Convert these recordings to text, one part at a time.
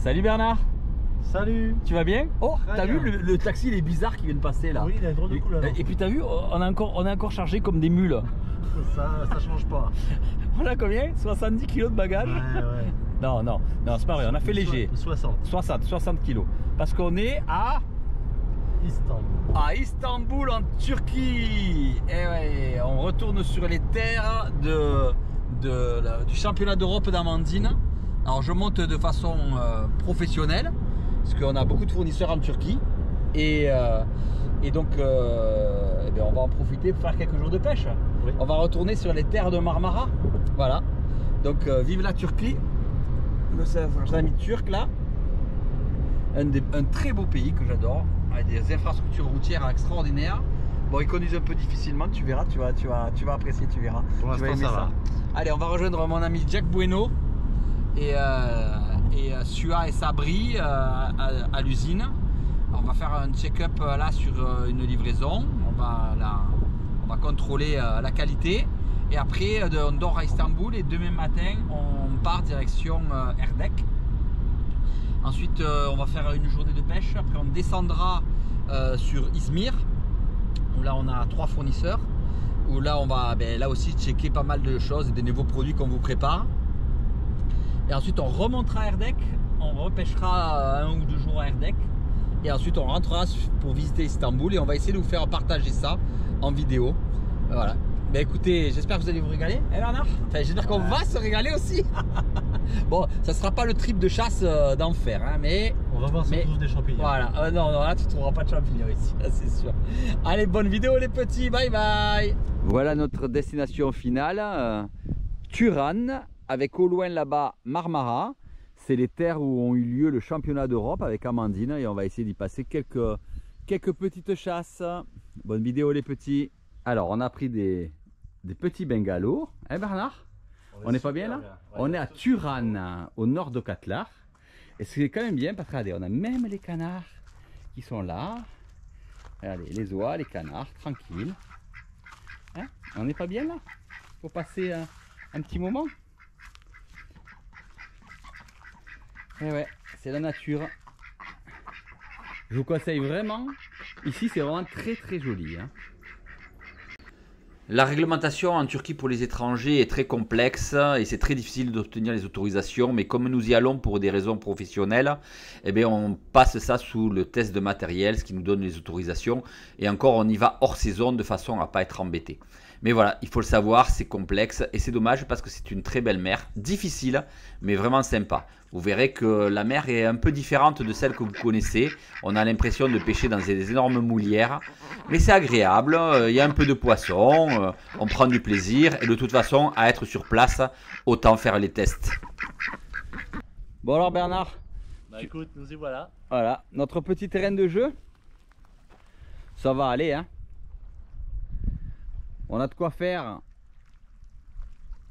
Salut Bernard. Salut. Tu vas bien? Oh, t'as vu bien. le taxi, il est bizarre qui vient de passer là. Oui, il a un drôle de couleur. Et puis t'as vu, on est encore chargé comme des mules. Ça change pas. On a combien? 70 kilos de bagages? Ouais. Non, c'est pas vrai, on a fait léger. 60 kilos. Parce qu'on est à Istanbul en Turquie. Et ouais, on retourne sur les terres du championnat d'Europe d'Amandine. Alors je monte de façon professionnelle parce qu'on a beaucoup de fournisseurs en Turquie et donc on va en profiter pour faire quelques jours de pêche. Oui. On va retourner sur les terres de Marmara. Voilà. Donc vive la Turquie, nos amis turcs là. Un très beau pays que j'adore, avec des infrastructures routières extraordinaires. Bon, ils conduisent un peu difficilement, tu verras, tu vas apprécier, tu verras. Pour tu vas l'instant, aimer ça va. Allez, on va rejoindre mon ami Jack Bueno et Sua et Sabri à l'usine. On va faire un check-up là sur une livraison. On va contrôler la qualité. Et après, on dort à Istanbul et demain matin, on part direction Erdek. Ensuite, on va faire une journée de pêche. Après, on descendra sur Izmir, où là, on a 3 fournisseurs. Où là, on va là aussi checker pas mal de choses et des nouveaux produits qu'on vous prépare. Et ensuite, on remontera à Erdek. On repêchera 1 ou 2 jours à Erdek. Et ensuite, on rentrera pour visiter Istanbul. Et on va essayer de vous faire partager ça en vidéo. Voilà. Ben écoutez, j'espère que vous allez vous régaler, Bernard. Enfin, j'espère qu'on va se régaler aussi. Bon, ça sera pas le trip de chasse d'enfer, hein, mais on va voir si on trouve des champignons. Voilà, non, là tu trouveras pas de champignons ici, c'est sûr. Allez, bonne vidéo les petits, bye bye. Voilà notre destination finale, Turan, avec au loin là-bas Marmara. C'est les terres où ont eu lieu le championnat d'Europe avec Amandine et on va essayer d'y passer quelques petites chasses. Bonne vidéo les petits. Alors, on a pris des petits bungalows, hein Bernard? On n'est pas bien là? Ouais, on est à Turan, au nord de Katlar. Et c'est quand même bien parce que regardez, on a même les canards qui sont là. Regardez, les oies, les canards, tranquille. Hein? On n'est pas bien là? Pour passer un petit moment. Et ouais, c'est la nature. Je vous conseille vraiment. Ici, c'est vraiment très très joli. Hein. La réglementation en Turquie pour les étrangers est très complexe et c'est très difficile d'obtenir les autorisations. Mais comme nous y allons pour des raisons professionnelles, eh bien on passe ça sous le test de matériel, ce qui nous donne les autorisations. Et encore, on y va hors saison de façon à ne pas être embêté. Mais voilà, il faut le savoir, c'est complexe et c'est dommage parce que c'est une très belle mer, difficile mais vraiment sympa. Vous verrez que la mer est un peu différente de celle que vous connaissez. On a l'impression de pêcher dans des énormes moulières, mais c'est agréable, il y a un peu de poisson, on prend du plaisir et de toute façon, à être sur place, autant faire les tests. Bon alors Bernard, écoute, nous y voilà. Voilà, notre petit terrain de jeu, ça va aller hein. On a de quoi faire.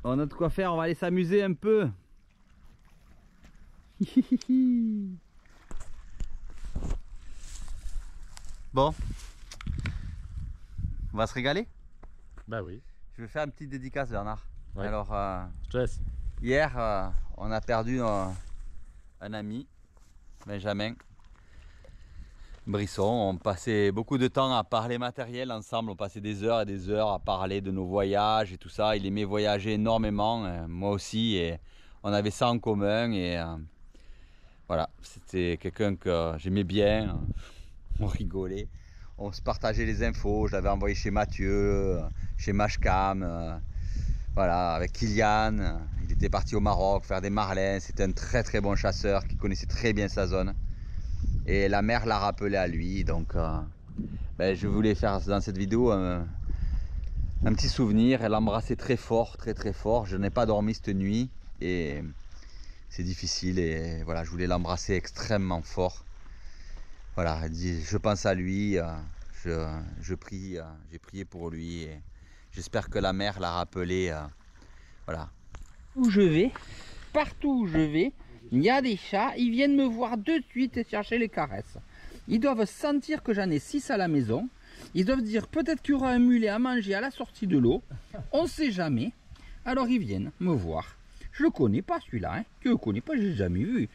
On va aller s'amuser un peu. Bon. On va se régaler? Bah oui. Je vais faire une petite dédicace Bernard. Ouais. Alors, je te laisse. Hier, on a perdu un ami, Benjamin Brisson. On passait beaucoup de temps à parler matériel ensemble, on passait des heures et des heures à parler de nos voyages et tout ça. Il aimait voyager énormément, moi aussi, et on avait ça en commun. Et voilà, c'était quelqu'un que j'aimais bien, on rigolait, on se partageait les infos. Je l'avais envoyé chez Mathieu, chez Mashcam, voilà, avec Kylian. Il était parti au Maroc faire des marlins, c'était un très très bon chasseur qui connaissait très bien sa zone. Et la mer l'a rappelé à lui, donc je voulais faire dans cette vidéo un petit souvenir. Elle l'embrassait très fort, très très fort. Je n'ai pas dormi cette nuit et c'est difficile et voilà, je voulais l'embrasser extrêmement fort. Voilà, je pense à lui, je prie, j'ai prié pour lui et j'espère que la mer l'a rappelé. Voilà. Où je vais, partout où je vais, il y a des chats, ils viennent me voir de suite et chercher les caresses. Ils doivent sentir que j'en ai 6 à la maison. Ils doivent dire peut-être qu'il y aura un mulet à manger à la sortie de l'eau. On ne sait jamais. Alors ils viennent me voir. Je le connais pas celui-là. Hein. Je le connais pas, je l'ai jamais vu.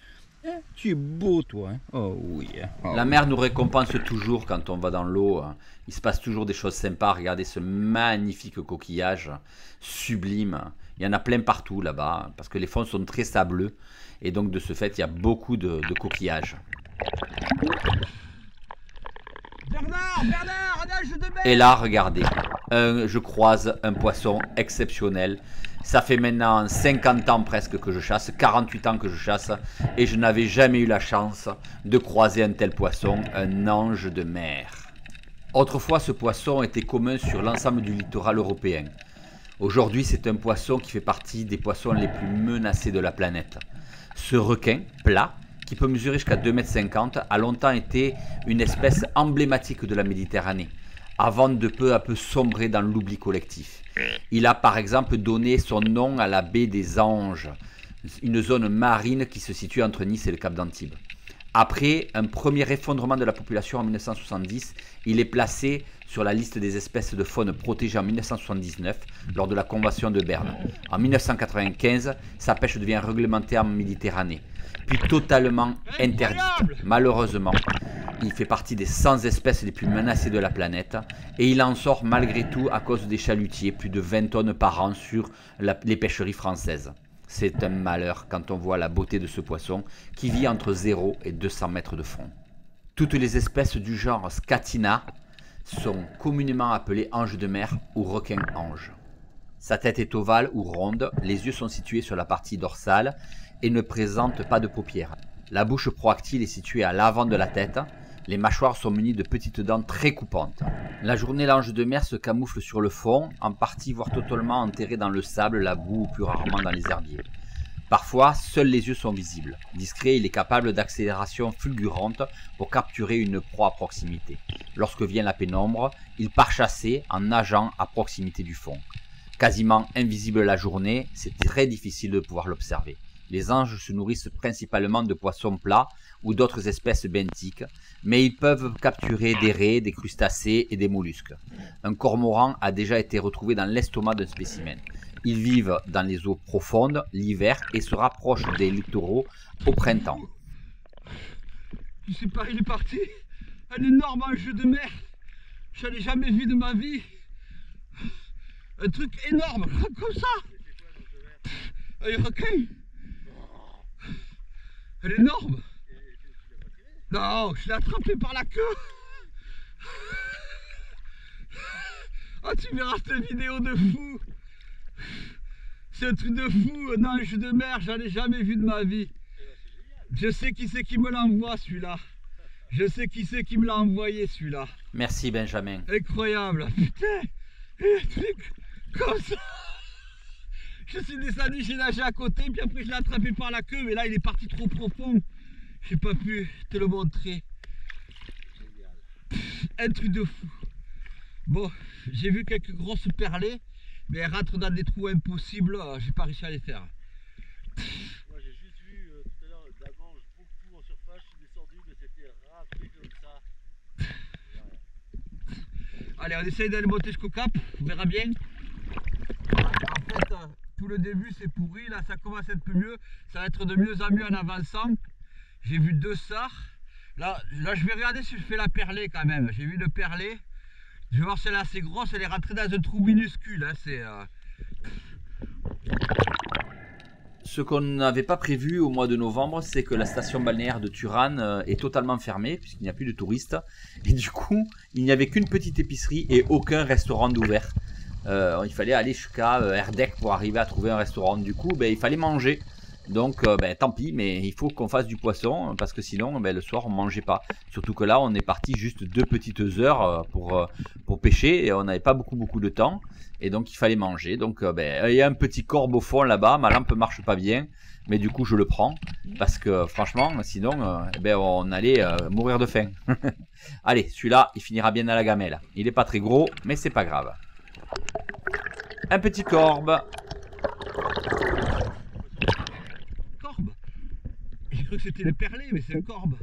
Tu es beau, toi. Hein. Oh oui. Oh. La mer nous récompense toujours quand on va dans l'eau. Il se passe toujours des choses sympas. Regardez ce magnifique coquillage sublime. Il y en a plein partout là-bas parce que les fonds sont très sableux. Et donc de ce fait, il y a beaucoup de coquillages. Bernard, nage de mer. Et là, regardez, je croise un poisson exceptionnel. Ça fait maintenant 50 ans presque que je chasse, 48 ans que je chasse, et je n'avais jamais eu la chance de croiser un tel poisson, un ange de mer. Autrefois, ce poisson était commun sur l'ensemble du littoral européen. Aujourd'hui, c'est un poisson qui fait partie des poissons les plus menacés de la planète. Ce requin, plat, qui peut mesurer jusqu'à 2,50 m, a longtemps été une espèce emblématique de la Méditerranée, avant de peu à peu sombrer dans l'oubli collectif. Il a par exemple donné son nom à la baie des Anges, une zone marine qui se situe entre Nice et le Cap d'Antibes. Après un premier effondrement de la population en 1970, il est placé sur la liste des espèces de faune protégées en 1979 lors de la Convention de Berne. En 1995, sa pêche devient réglementée en Méditerranée, puis totalement interdite. Malheureusement, il fait partie des 100 espèces les plus menacées de la planète et il en sort malgré tout à cause des chalutiers, plus de 20 tonnes par an sur les pêcheries françaises. C'est un malheur quand on voit la beauté de ce poisson qui vit entre 0 et 200 mètres de fond. Toutes les espèces du genre Scatina sont communément appelées anges de mer ou requins-anges. Sa tête est ovale ou ronde, les yeux sont situés sur la partie dorsale et ne présente pas de paupières. La bouche proactile est située à l'avant de la tête. Les mâchoires sont munies de petites dents très coupantes. La journée, l'ange de mer se camoufle sur le fond, en partie voire totalement enterré dans le sable, la boue ou plus rarement dans les herbiers. Parfois, seuls les yeux sont visibles. Discret, il est capable d'accélération fulgurante pour capturer une proie à proximité. Lorsque vient la pénombre, il part chasser en nageant à proximité du fond. Quasiment invisible la journée, c'est très difficile de pouvoir l'observer. Les anges se nourrissent principalement de poissons plats ou d'autres espèces benthiques, mais ils peuvent capturer des raies, des crustacés et des mollusques. Un cormoran a déjà été retrouvé dans l'estomac d'un spécimen. Ils vivent dans les eaux profondes l'hiver et se rapprochent des littoraux au printemps. Je sais pas, il est parti. Un énorme ange de mer. Je l'ai jamais vu de ma vie. Un truc énorme, comme ça. Un requin. Elle est énorme. Non, je l'ai attrapé par la queue. Oh, tu verras cette vidéo de fou. C'est un truc de fou, un ange de mer, j'en ai jamais vu de ma vie. Je sais qui c'est qui me l'envoie celui-là. Je sais qui c'est qui me l'a envoyé celui-là. Merci Benjamin. Incroyable, putain. Un truc comme ça. Je suis descendu, j'ai nagé à côté, puis après je l'ai attrapé par la queue, mais là il est parti trop profond. J'ai pas pu te le montrer. Un truc de fou. Bon, j'ai vu quelques grosses perlées, mais elles rentrent dans des trous impossibles, j'ai pas réussi à les faire. Moi j'ai juste vu tout à l'heure de la manche beaucoup en surface, je suis descendu, mais c'était raflé comme ça. Allez, on essaye d'aller monter jusqu'au cap, on verra bien. En fait, tout le début c'est pourri, là ça commence à être plus mieux, ça va être de mieux en mieux en avançant. J'ai vu deux sards, là je vais regarder si je fais la perlée quand même, j'ai vu le perlé. Je vais voir celle-là assez grosse, elle est rentrée dans un trou minuscule, hein, Ce qu'on n'avait pas prévu au mois de novembre, c'est que la station balnéaire de Turane est totalement fermée, puisqu'il n'y a plus de touristes. Et du coup, il n'y avait qu'une petite épicerie et aucun restaurant d'ouvert. Il fallait aller jusqu'à Erdek pour arriver à trouver un restaurant. Du coup, il fallait manger. Donc, tant pis, mais il faut qu'on fasse du poisson, parce que sinon, le soir, on ne mangeait pas. Surtout que là, on est parti juste 2 petites heures pour pêcher, et on n'avait pas beaucoup de temps. Et donc il fallait manger. Donc il y a un petit corbe au fond là-bas. Ma lampe marche pas bien, mais du coup je le prends parce que franchement, sinon on allait mourir de faim. Allez, celui-là, il finira bien dans la gamelle. Il est pas très gros, mais c'est pas grave. Un petit corbe. Corbe. J'ai cru que c'était le perlé, mais c'est un corbe.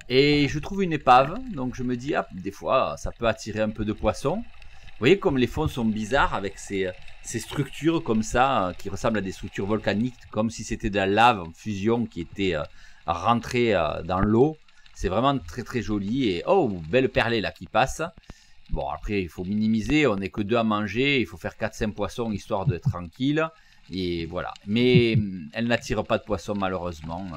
Et je trouve une épave, donc je me dis, des fois, ça peut attirer un peu de poissons. Vous voyez comme les fonds sont bizarres avec ces ces structures comme ça, qui ressemblent à des structures volcaniques, comme si c'était de la lave en fusion qui était rentrée dans l'eau. C'est vraiment très très joli. Et oh, belle perlée là qui passe. Bon, après, il faut minimiser. On n'est que 2 à manger. Il faut faire 4-5 poissons histoire d'être tranquille. Et voilà. Mais elle n'attire pas de poissons malheureusement.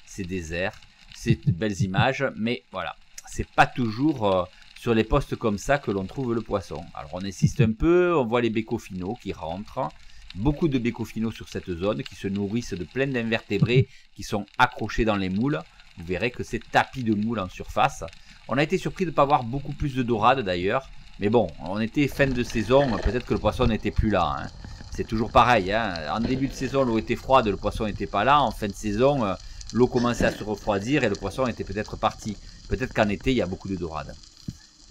C'est désert. C'est de belles images. Mais voilà. C'est pas toujours sur les postes comme ça que l'on trouve le poisson. Alors on insiste un peu. On voit les bécofinaux qui rentrent. Beaucoup de bécofinaux sur cette zone qui se nourrissent de plein d'invertébrés qui sont accrochés dans les moules. Vous verrez que c'est tapis de moules en surface. On a été surpris de ne pas avoir beaucoup plus de dorades d'ailleurs. Mais bon, on était fin de saison, peut-être que le poisson n'était plus là. Hein. C'est toujours pareil. Hein. En début de saison, l'eau était froide, le poisson n'était pas là. En fin de saison, l'eau commençait à se refroidir et le poisson était peut-être parti. Peut-être qu'en été, il y a beaucoup de dorades.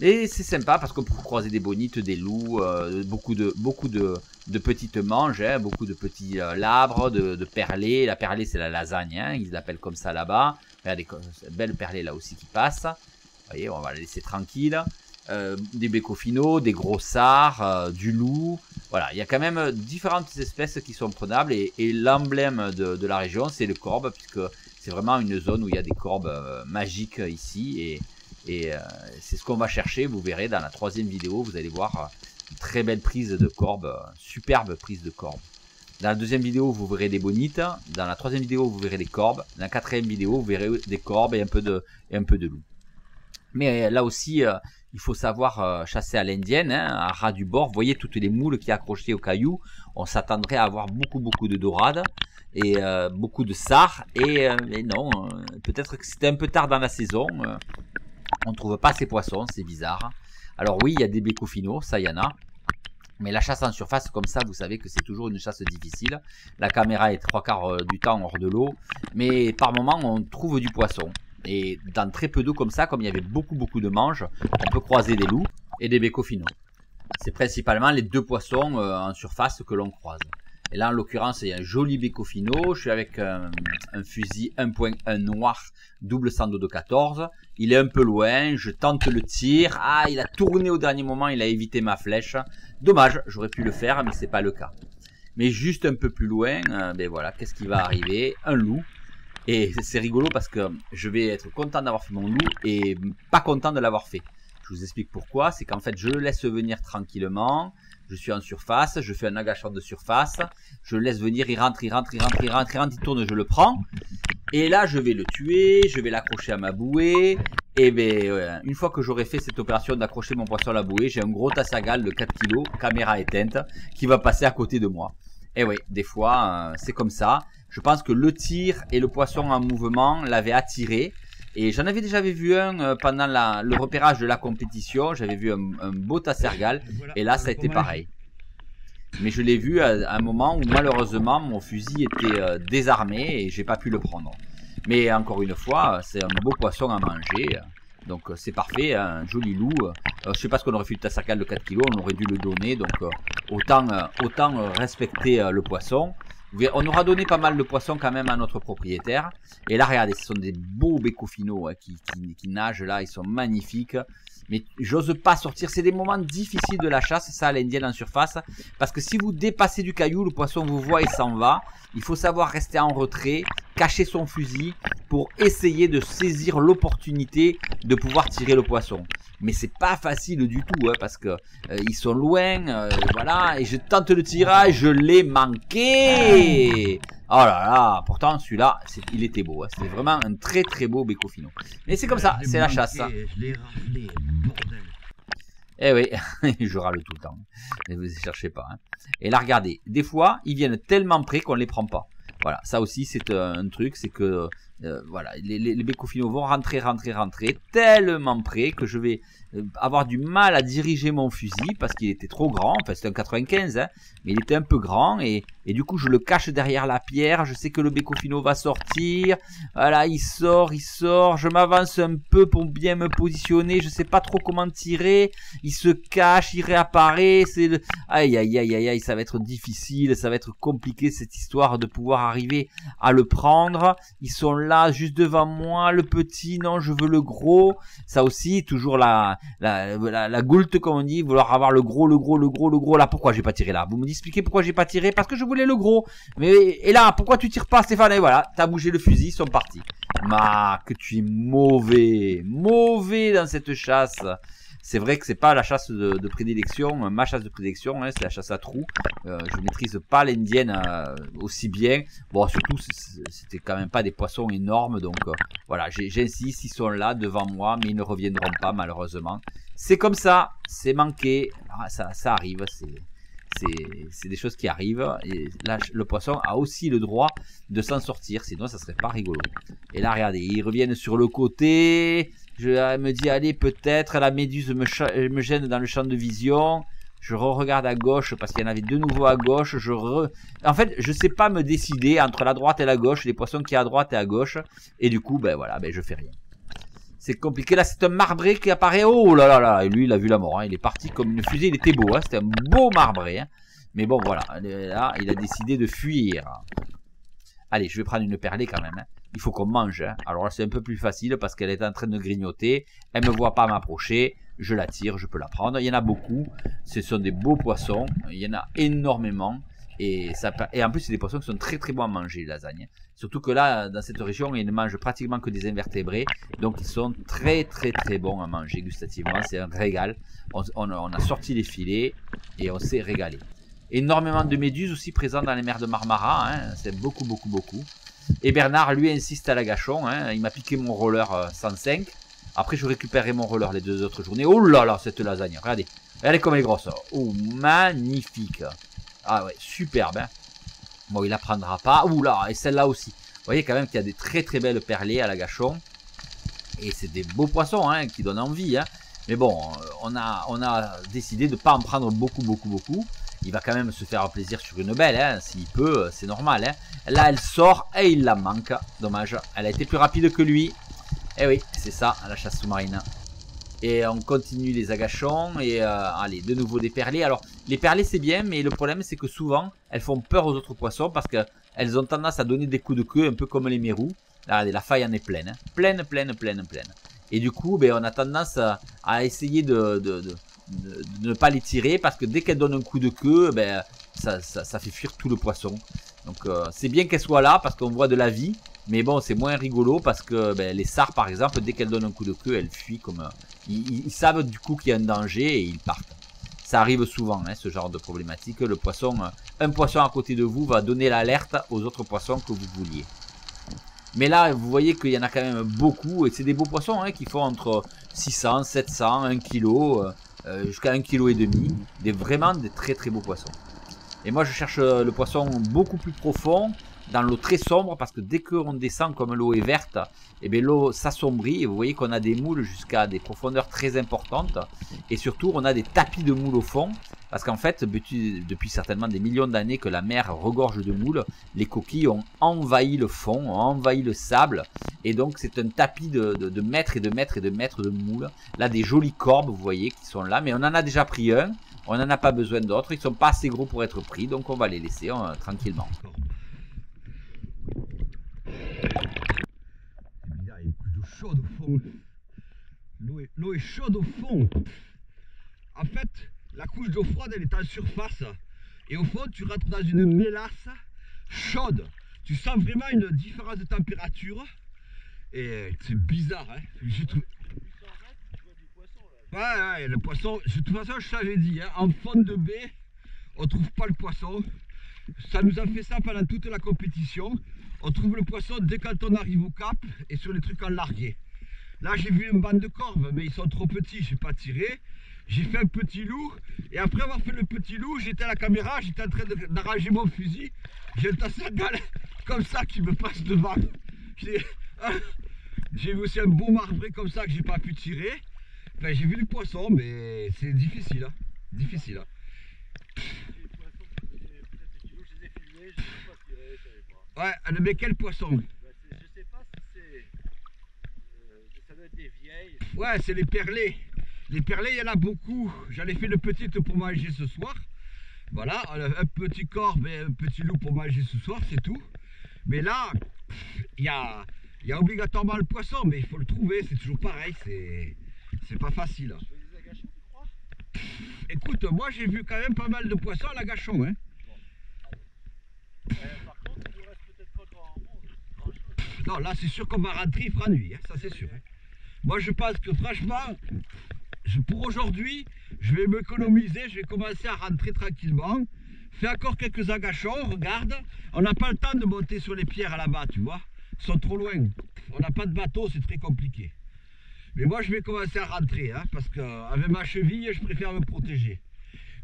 Et c'est sympa parce qu'on peut croiser des bonites, des loups, beaucoup de petites manges, hein, beaucoup de petits labres, de perlés. La perlée, c'est la lasagne, hein, ils l'appellent comme ça là-bas. Regardez, belle perlée là aussi qui passe. Vous voyez, on va la laisser tranquille. Des bécofinaux, des gros sards, du loup. Voilà, il y a quand même différentes espèces qui sont prenables. Et l'emblème de la région, c'est le corbe, puisque c'est vraiment une zone où il y a des corbes magiques ici. Et c'est ce qu'on va chercher, vous verrez dans la 3e vidéo, vous allez voir une très belle prise de corbe, superbe prise de corbe. Dans la 2e vidéo, vous verrez des bonites, dans la 3e vidéo, vous verrez des corbes, dans la 4e vidéo, vous verrez des corbes et un peu de loup. Mais là aussi, il faut savoir chasser à l'indienne, hein, à ras du bord. Vous voyez toutes les moules qui accrochées aux cailloux, on s'attendrait à avoir beaucoup de dorades et beaucoup de sards. Et non, peut-être que c'était un peu tard dans la saison. On ne trouve pas ces poissons, c'est bizarre. Alors oui, il y a des bécofinaux, ça il y en a. Mais la chasse en surface, comme ça, vous savez que c'est toujours une chasse difficile. La caméra est 3/4 du temps hors de l'eau. Mais par moment, on trouve du poisson. Et dans très peu d'eau comme ça, comme il y avait beaucoup de manges, on peut croiser des loups et des bécofinaux. C'est principalement les 2 poissons en surface que l'on croise. Et là, en l'occurrence, il y a un joli bécofinaux. Je suis avec un fusil 1.1 noir, double sando de 14. Il est un peu loin, je tente le tir. Ah, il a tourné au dernier moment, il a évité ma flèche. Dommage, j'aurais pu le faire, mais c'est pas le cas. Mais juste un peu plus loin, ben voilà, qu'est-ce qui va arriver? Un loup. Et c'est rigolo parce que je vais être content d'avoir fait mon loup et pas content de l'avoir fait. Je vous explique pourquoi. C'est qu'en fait, je le laisse venir tranquillement. Je suis en surface, je fais un agachant de surface, je le laisse venir, il rentre, il tourne, je le prends. Et là, je vais le tuer, je vais l'accrocher à ma bouée. Et bien, une fois que j'aurai fait cette opération d'accrocher mon poisson à la bouée, j'ai un gros tassagal de 4 kg, caméra éteinte, qui va passer à côté de moi. Et oui, des fois, c'est comme ça. Je pense que le tir et le poisson en mouvement l'avaient attiré. Et j'en avais déjà vu un pendant le repérage de la compétition. J'avais vu un beau tassergal. Et là, ça a été pareil. Mais je l'ai vu à un moment où malheureusement mon fusil était désarmé et j'ai pas pu le prendre. Mais encore une fois, c'est un beau poisson à manger. Donc c'est parfait, un joli loup. Je sais pas ce qu'on aurait fait de tassergal de 4 kg. On aurait dû le donner. Donc autant respecter le poisson. On aura donné pas mal de poissons quand même à notre propriétaire. Et là, regardez, ce sont des beaux bécofinaux hein, qui nagent là. Ils sont magnifiques. Mais j'ose pas sortir. C'est des moments difficiles de la chasse, ça, à l'indienne en surface. Parce que si vous dépassez du caillou, le poisson vous voit et s'en va. Il faut savoir rester en retrait, cacher son fusil pour essayer de saisir l'opportunité de pouvoir tirer le poisson. Mais c'est pas facile du tout, hein, parce que ils sont loin, voilà, et je tente le tirage, je l'ai manqué. Oh là là, pourtant celui-là, il était beau, hein, c'était vraiment un très beau bécofino. Mais c'est comme ça, c'est la chasse. Je l'ai raflé, bordel. Eh oui, je râle tout le temps, ne vous y cherchez pas. Hein. Et là, regardez, des fois, ils viennent tellement près qu'on les prend pas. Voilà, ça aussi c'est un truc, c'est que voilà, les bécofinaux vont rentrer tellement près que je vais avoir du mal à diriger mon fusil parce qu'il était trop grand. Enfin c'était un 95 hein, mais il était un peu grand et du coup je le cache derrière la pierre. Je sais que le bécofino va sortir. Voilà, il sort, je m'avance un peu pour bien me positionner, je sais pas trop comment tirer. Il se cache, il réapparaît, c'est aïe, ça va être difficile, ça va être compliqué cette histoire de pouvoir arriver à le prendre. Ils sont là là, juste devant moi, le petit, non, je veux le gros. Ça aussi, toujours la goulte, comme on dit, vouloir avoir le gros. Là, pourquoi j'ai pas tiré là? Vous me expliquez pourquoi j'ai pas tiré? Parce que je voulais le gros. Mais, et là, pourquoi tu tires pas, Stéphane? Et voilà, t'as bougé le fusil, ils sont partis. Que tu es mauvais dans cette chasse. C'est vrai que c'est pas la chasse de prédilection, ma chasse de prédilection, hein, c'est la chasse à trous. Je maîtrise pas l'indienne aussi bien. Bon, surtout, c'était quand même pas des poissons énormes, donc voilà, j'insiste, ils sont là devant moi, mais ils ne reviendront pas malheureusement. C'est comme ça, c'est manqué, ça arrive, c'est des choses qui arrivent. Et là, le poisson a aussi le droit de s'en sortir, sinon ça serait pas rigolo. Et là, regardez, ils reviennent sur le côté. Je me dis, allez, peut-être la méduse me gêne dans le champ de vision. Je regarde à gauche parce qu'il y en avait de nouveau à gauche. En fait, je sais pas me décider entre la droite et la gauche, les poissons qui sont à droite et à gauche. Et du coup, ben voilà, ben je fais rien. C'est compliqué. Là, c'est un marbré qui apparaît. Oh là là là. Et lui, il a vu la mort. Hein. Il est parti comme une fusée. Il était beau. Hein. C'était un beau marbré. Hein. Mais bon, voilà. Là, il a décidé de fuir. Allez, je vais prendre une perlée quand même. Hein. Il faut qu'on mange. Hein. Alors là, c'est un peu plus facile parce qu'elle est en train de grignoter. Elle me voit pas m'approcher. Je la tire, je peux la prendre. Il y en a beaucoup. Ce sont des beaux poissons. Il y en a énormément. Et en plus, c'est des poissons qui sont très très bons à manger, les lasagnes. Surtout que là, dans cette région, ils ne mangent pratiquement que des invertébrés. Donc, ils sont très très très bons à manger gustativement. C'est un régal. On a sorti les filets et on s'est régalé. Énormément de méduses aussi présentes dans les mers de Marmara. Hein. C'est beaucoup. Et Bernard, lui, insiste à l'agachon. Hein. Il m'a piqué mon roller 105. Après, je récupérerai mon roller les 2 autres journées. Oh là là, cette lasagne. Regardez. Regardez comme elle est grosse. Oh, magnifique. Ah ouais, superbe. Hein. Bon, il la prendra pas. Ouh là, et celle-là aussi. Vous voyez quand même qu'il y a des très très belles perlées à l'agachon. Et c'est des beaux poissons hein, qui donnent envie. Hein. Mais bon, on a décidé de ne pas en prendre beaucoup. Il va quand même se faire plaisir sur une belle, hein. S'il peut, c'est normal. Hein. Là, elle sort et il la manque. Dommage, elle a été plus rapide que lui. Eh oui, c'est ça, la chasse sous-marine. Et on continue les agachons. Et allez, de nouveau des perlées. Alors, les perlées, c'est bien, mais le problème, c'est que souvent, elles font peur aux autres poissons parce qu'elles ont tendance à donner des coups de queue, un peu comme les mérous. Regardez, la faille en est pleine. Hein. Pleine. Et du coup, ben, on a tendance à essayer de ne pas les tirer parce que dès qu'elles donnent un coup de queue, ben, ça fait fuir tout le poisson. Donc, c'est bien qu'elles soient là parce qu'on voit de la vie. Mais bon, c'est moins rigolo parce que ben, les sards, par exemple, dès qu'elles donnent un coup de queue, elles fuient comme... Ils savent du coup qu'il y a un danger et ils partent. Ça arrive souvent, hein, ce genre de problématique. Un poisson à côté de vous va donner l'alerte aux autres poissons que vous vouliez. Mais là, vous voyez qu'il y en a quand même beaucoup. Et c'est des beaux poissons hein, qui font entre 600, 700, 1 kg, jusqu'à 1,5 kg. Vraiment des très très beaux poissons. Et moi, je cherche le poisson beaucoup plus profond, dans l'eau très sombre, parce que dès qu'on descend, comme l'eau est verte, et bien l'eau s'assombrit. Et vous voyez qu'on a des moules jusqu'à des profondeurs très importantes. Et surtout, on a des tapis de moules au fond. Parce qu'en fait, depuis certainement des millions d'années que la mer regorge de moules, les coquilles ont envahi le fond, ont envahi le sable. Et donc, c'est un tapis de mètres et de mètres et de mètres de moules. Là, des jolies corbes, vous voyez, qui sont là. Mais on en a déjà pris un. On n'en a pas besoin d'autres. Ils ne sont pas assez gros pour être pris. Donc, on va les laisser tranquillement. Il y a une couche d'eau chaude au fond. L'eau est chaude au fond. En fait, la couche d'eau froide, elle est en surface. Et au fond, tu rentres dans une mélasse chaude. Tu sens vraiment une différence de température. Et c'est bizarre, hein. Je trouve... Ouais, le poisson, de toute façon, je t'avais dit, hein, en fond de baie, on trouve pas le poisson. Ça nous a fait ça pendant toute la compétition. On trouve le poisson dès quand on arrive au cap et sur les trucs en largué. Là, j'ai vu une bande de corves, mais ils sont trop petits, j'ai pas tiré. J'ai fait un petit loup, et après avoir fait le petit loup, j'étais à la caméra, j'étais en train d'arranger mon fusil. J'ai un tassagal comme ça qui me passe devant. J'ai vu aussi un beau marbré comme ça que j'ai pas pu tirer. Enfin, j'ai vu le poisson, mais c'est difficile. Hein. Difficile. Hein. Ouais, mais quel poisson? Je sais pas si c'est... ça doit être des vieilles. Ouais, c'est les perlés. Les perlés, il y en a beaucoup. J'en ai fait de petites pour manger ce soir. Voilà, un petit corbe et un petit loup pour manger ce soir, c'est tout. Mais là, il y a Il y a obligatoirement le poisson, mais il faut le trouver, c'est toujours pareil, c'est pas facile. Je fais des agachons, tu crois? Écoute, moi j'ai vu quand même pas mal de poissons à l'agachon. Hein. Par contre, il nous reste peut-être pas grand chose. Non, là c'est sûr qu'on va rentrer, il fera nuit, hein, ça c'est sûr. Hein. Moi je pense que franchement, pour aujourd'hui, je vais m'économiser, je vais commencer à rentrer tranquillement. Fais encore quelques agachons, regarde. On n'a pas le temps de monter sur les pierres là-bas, tu vois. Ils sont trop loin. On n'a pas de bateau, c'est très compliqué. Mais moi je vais commencer à rentrer, hein, parce qu'avec ma cheville, je préfère me protéger.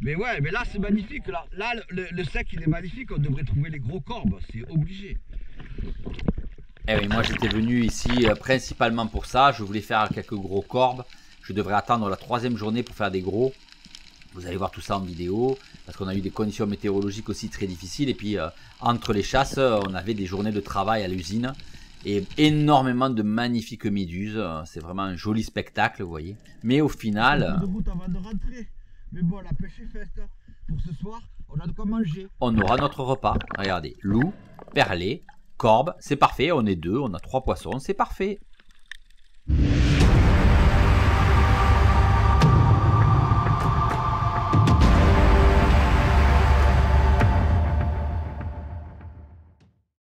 Mais ouais, mais là c'est magnifique. Là le sec il est magnifique, on devrait trouver les gros corbes, c'est obligé. Eh oui, moi j'étais venu ici principalement pour ça. Je voulais faire quelques gros corbes. Je devrais attendre la 3e journée pour faire des gros. Vous allez voir tout ça en vidéo. Parce qu'on a eu des conditions météorologiques aussi très difficiles. Et puis entre les chasses, on avait des journées de travail à l'usine. Et énormément de magnifiques méduses. C'est vraiment un joli spectacle, vous voyez. Mais au final... de route avant de rentrer. Mais bon, la pêche est faite. Pour ce soir, on a de quoi manger. On aura notre repas. Regardez, loup, perlet, corbe, c'est parfait. On est 2, on a 3 poissons, c'est parfait.